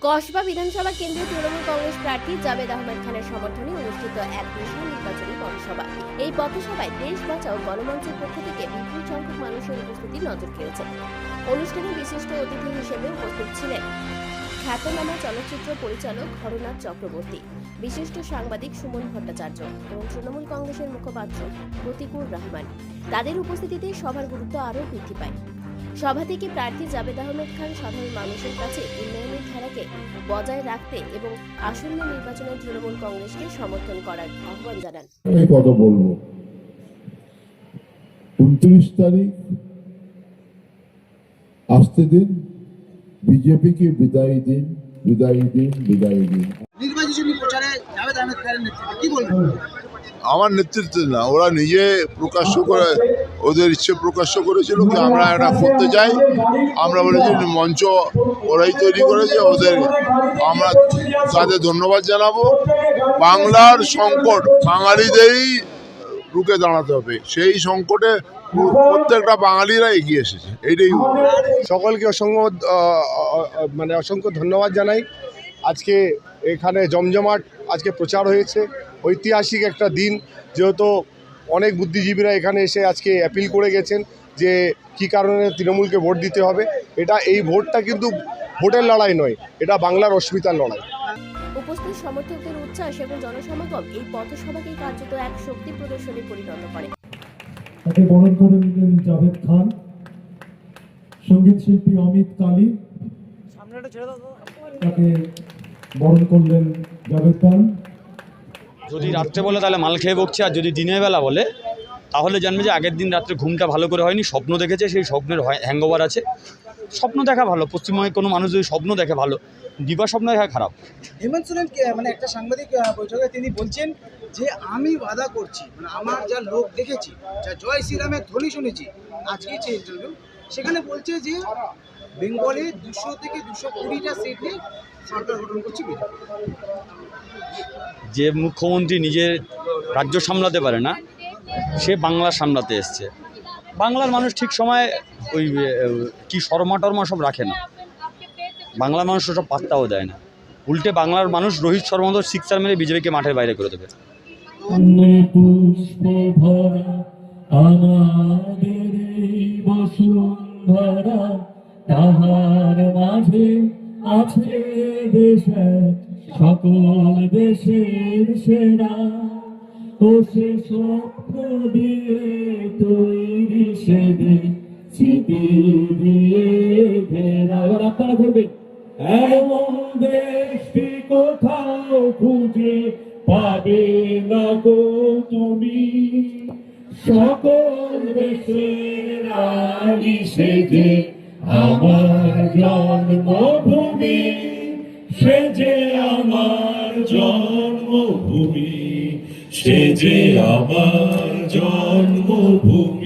কসবা বিধানসভা কেন্দ্রীয় তৃণমূল কংগ্রেস প্রার্থী জাভেদ আহমেদ খানের সমর্থনে অনুষ্ঠিত এক বিশাল নির্বাচনী পথসভা। এই পথসভায় দেশ বাঁচাও গণমঞ্চের পক্ষ থেকে বিপুল সংখ্যক মানুষের উপস্থিতি নজর কেড়েছে। অনুষ্ঠানে বিশিষ্ট অতিথি হিসেবে উপস্থিত ছিলেন খ্যাতনামা চলচ্চিত্র পরিচালক হরনাথ চক্রবর্তী, বিশিষ্ট সাংবাদিক সুমন ভট্টাচার্য এবং তৃণমূল কংগ্রেসের মুখপাত্র প্রতীকুর রহমান। তাদের উপস্থিতিতে সভার গুরুত্ব আরও বৃদ্ধি পায়। সভা থেকে প্রার্থী জাভেদ আহমেদ খান সাধারণ মানুষের কাছে উন্নয়নের ধারাকে বজায় রাখতে এবং আসন্ন নির্বাচনে তৃণমূল কংগ্রেসকে সমর্থন করার আহ্বান জানান। এই কথা বলবো, 29 তারিখ আসতে দিন, বিজেপি কে বিদায়ী দিন, বিদায়ী দিন, বিদায়ী দিন। নির্বাচনী প্রচারে জাভেদ আহমেদ খানের নেতৃত্বে কি বলবেন? আমার নেতৃত্বে না, ওরা নিজে প্রকাশ্য করে ওদের ইচ্ছে প্রকাশ্য করেছিল যে আমরা এটা করতে চাই। আমরা বলেছি মঞ্চ ওরাই তৈরি করেছে, ওদের আমরা তাদের ধন্যবাদ জানাবো। বাংলার সংকট বাঙালিদেরই রুখে দাঁড়াতে হবে, সেই সংকটে প্রত্যেকটা বাঙালিরা এগিয়ে এসেছে। এইটাই সকলকে অসংখ্য ধন্যবাদ জানাই। আজকে এখানে জমজমাট আজকে প্রচার হয়েছে, ঐতিহাসিক একটা দিন, যেহেতু অনেক বুদ্ধিজীবীরা এখানে এসে আজকে অ্যাপিল করে গেছেন যে কী কারণে তৃণমূলকে ভোট দিতে হবে। এই ভোটটা কিন্তু ভোটের লড়াই নয়, এটা বাংলার অস্মিতার লড়াই। উপস্থিত সমর্থকদের উচ্ছ্বাস এবং জনসমাগম এই পথসভাকে কার্যত এক শক্তি প্রদর্শনে পরিণত করে। তাকে বরণ করে নিলেন জাভেদ খান, সঙ্গীত শিল্পী অমিত কালী, তাকে বরণ করলেন জাভেদ খান। যদি রাত্রে বলে তাহলে মাল খেয়ে বকছে, আর যদি দিনের বেলা বলে তাহলে জানবে যে আগের দিন রাত্রে ঘুমটা ভালো করে হয়নি, স্বপ্ন দেখেছে, সেই স্বপ্নের হ্যাংওভার আছে। স্বপ্ন দেখা ভালো, পশ্চিমবঙ্গে কোনো মানুষ যদি স্বপ্ন দেখে ভালো, দিবা স্বপ্ন দেখা খারাপ। হেমন্ত সোরেন একটা সাংবাদিক বৈঠকে তিনি বলছেন যে আমি ওয়াদা করছি, আমার যা লোক দেখেছি, যা জয় শ্রীরামের ধ্বনি শুনেছি, আজকে যে ইন্টারভিউ সেখানে বলছে যে বেঙ্গলে 200 থেকে 220টা সিট নিয়ে সরকার গঠন করছে বিজেপি। যে মুখ্যমন্ত্রী নিজের রাজ্য সামলাতে পারে না, সে বাংলা সামলাতে এসছে। বাংলার মানুষ ঠিক সময় ওই কি শর্মা টর্মা সব রাখে না, বাংলার মানুষ সব পাত্তাও দেয় না। উল্টে বাংলার মানুষ রোহিত শর্মা তো সিক্সার মেরে বিজেপিকে মাঠের বাইরে করে দেবে। আছে দেশের সকল দেশের সেরা, ও সে স্বপ্ন দিয়ে তৈরি সে দেশ, স্মৃতি দিয়ে ঘেরা। এবার আপনারা করবেন, এমন দেশটি কোথাও খুঁজে পাবে না গো তুমি, সকল দেশের রানী সে যে আমার জন্মভূমি, সে যে আমার জন্মভূমি, সে যে আমার জন্মভূমি।